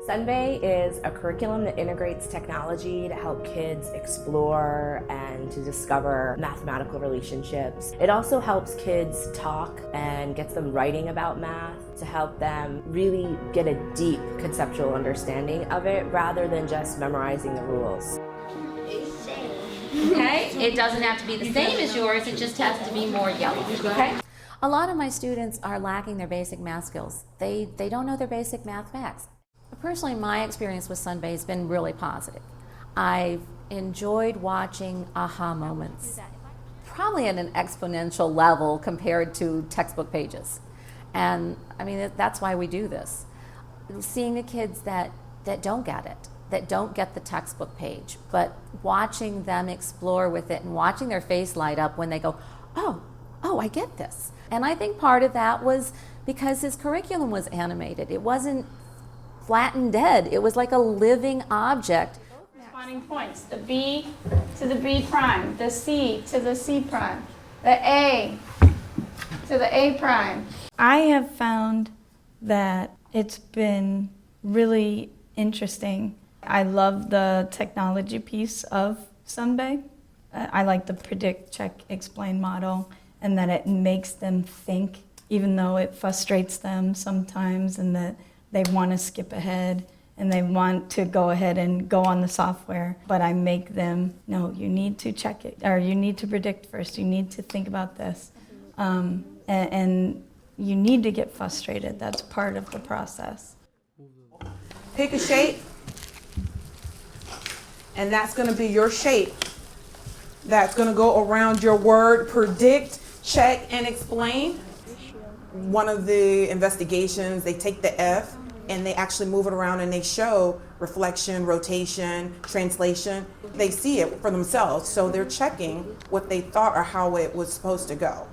SunBay is a curriculum that integrates technology to help kids explore and to discover mathematical relationships. It also helps kids talk and gets them writing about math to help them really get a deep conceptual understanding of it rather than just memorizing the rules. Okay, it doesn't have to be the same as yours, it just has to be more yellow. Okay? A lot of my students are lacking their basic math skills. They don't know their basic math facts. Personally, my experience with SunBay has been really positive. I've enjoyed watching aha moments, probably at an exponential level compared to textbook pages. And I mean, that's why we do this. Seeing the kids that don't get it, that don't get the textbook page, but watching them explore with it and watching their face light up when they go, oh, I get this. And I think part of that was because his curriculum was animated. It wasn't flat and dead. It was like a living object. Corresponding points, the B to the B prime, the C to the C prime, the A to the A prime. I have found that it's been really interesting. I love the technology piece of SunBay. I like the predict, check, explain model, and that it makes them think, even though it frustrates them sometimes, and that they want to skip ahead and they want to go ahead and go on the software. But I make them, no, you need to check it, or you need to predict first. You need to think about this. And you need to get frustrated. That's part of the process. Pick a shape, and that's going to be your shape. That's going to go around your word, predict, check, and explain. One of the investigations, they take the F and they actually move it around and they show reflection, rotation, translation. They see it for themselves, so they're checking what they thought or how it was supposed to go.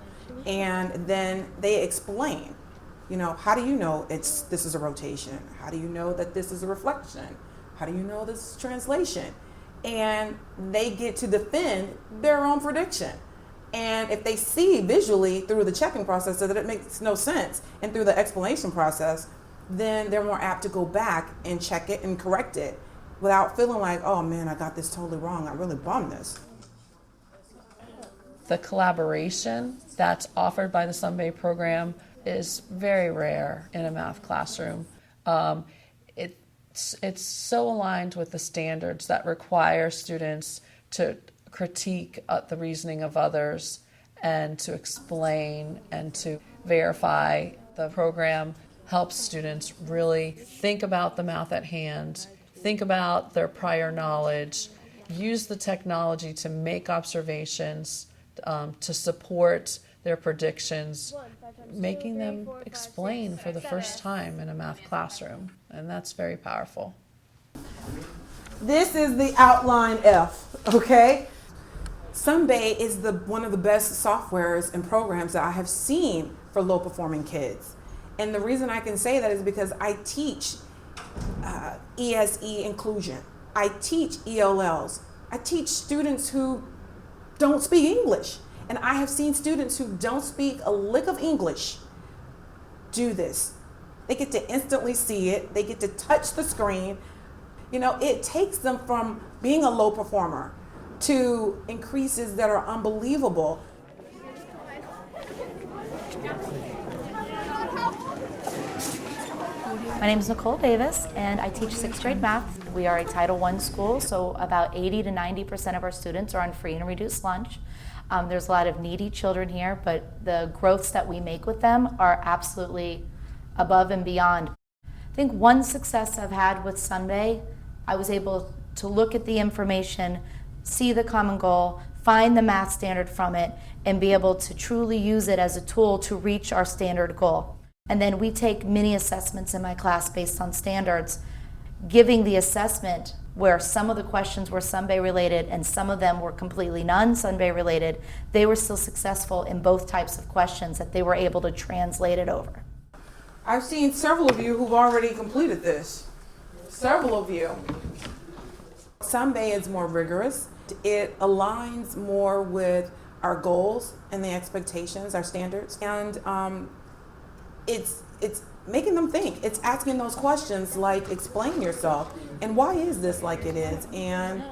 And then they explain, how do you know this is a rotation? How do you know that this is a reflection? How do you know this is translation? And they get to defend their own prediction. And if they see visually through the checking process that it makes no sense and through the explanation process, then they're more apt to go back and check it and correct it without feeling like, oh man, I got this totally wrong. I really bombed this. The collaboration that's offered by the SunBay program is very rare in a math classroom. It's so aligned with the standards that require students to critique the reasoning of others and to explain and to verify. The program helps students really think about the math at hand, think about their prior knowledge, use the technology to make observations, to support their predictions, making them explain for the first time in a math classroom, and that's very powerful. This is the outline F, okay? SunBay is one of the best softwares and programs that I have seen for low-performing kids. And the reason I can say that is because I teach ESE inclusion. I teach ELLs. I teach students who don't speak English. And I have seen students who don't speak a lick of English do this. They get to instantly see it. They get to touch the screen. It takes them from being a low performer to increases that are unbelievable. My name is Nicole Davis, and I teach 6th grade math. We are a Title I school, so about 80 to 90% of our students are on free and reduced lunch. There's a lot of needy children here, but the growths that we make with them are absolutely above and beyond. I think one success I've had with SunBay, I was able to look at the information, see the common goal, find the math standard from it, and be able to truly use it as a tool to reach our standard goal. And then we take mini assessments in my class based on standards, giving the assessment where some of the questions were SunBay related and some of them were completely non-SunBay related. They were still successful in both types of questions that they were able to translate it over. I've seen several of you who've already completed this. Several of you. SunBay is more rigorous. It aligns more with our goals and the expectations, our standards, and it's making them think. It's asking those questions like, explain yourself, and why is this like it is, and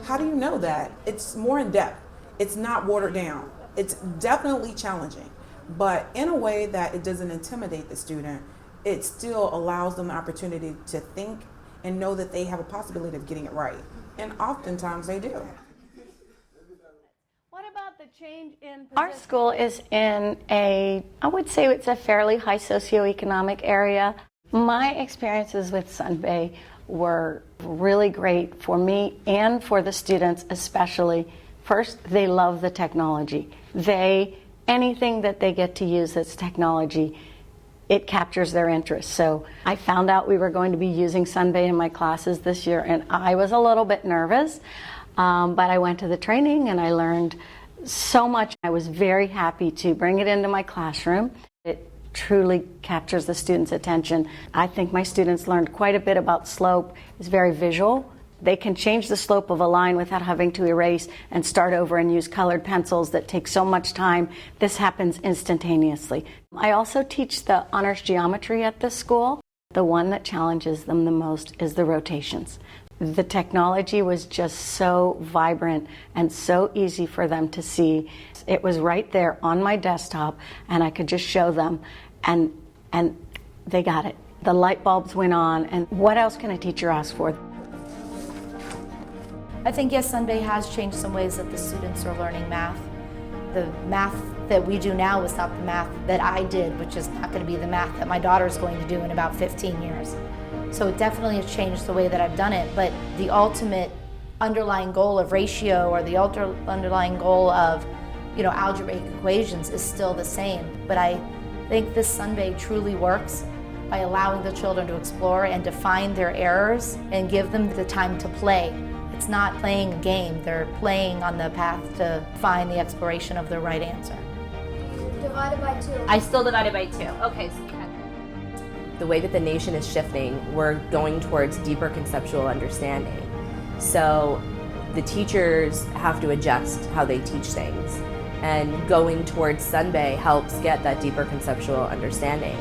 how do you know that? It's more in depth. It's not watered down. It's definitely challenging, but in a way that it doesn't intimidate the student. It still allows them the opportunity to think and know that they have a possibility of getting it right. And oftentimes they do. What about the change in Our school is in I would say it's a fairly high socioeconomic area. My experiences with SunBay were really great for me and for the students especially. First, they love the technology. Anything that they get to use that's technology, it captures their interest. So I found out we were going to be using SunBay in my classes this year, and I was a little bit nervous, but I went to the training and I learned so much. I was very happy to bring it into my classroom. It truly captures the students' attention. I think my students learned quite a bit about slope. It's very visual. They can change the slope of a line without having to erase and start over and use colored pencils that take so much time. This happens instantaneously. I also teach the honors geometry at this school. The one that challenges them the most is the rotations. The technology was just so vibrant and so easy for them to see. It was right there on my desktop, and I could just show them, and they got it. The light bulbs went on, and what else can a teacher ask for? I think, yes, SunBay has changed some ways that the students are learning math. The math that we do now is not the math that I did, which is not going to be the math that my daughter is going to do in about 15 years. So it definitely has changed the way that I've done it, but the ultimate underlying goal of ratio or the underlying goal of, algebraic equations is still the same. But I think this SunBay truly works by allowing the children to explore and define their errors and give them the time to play. It's not playing a game, they're playing on the path to find the exploration of the right answer. Divided by 2. I still divided by 2. Okay. The way that the nation is shifting, we're going towards deeper conceptual understanding. So the teachers have to adjust how they teach things, and going towards SunBay helps get that deeper conceptual understanding.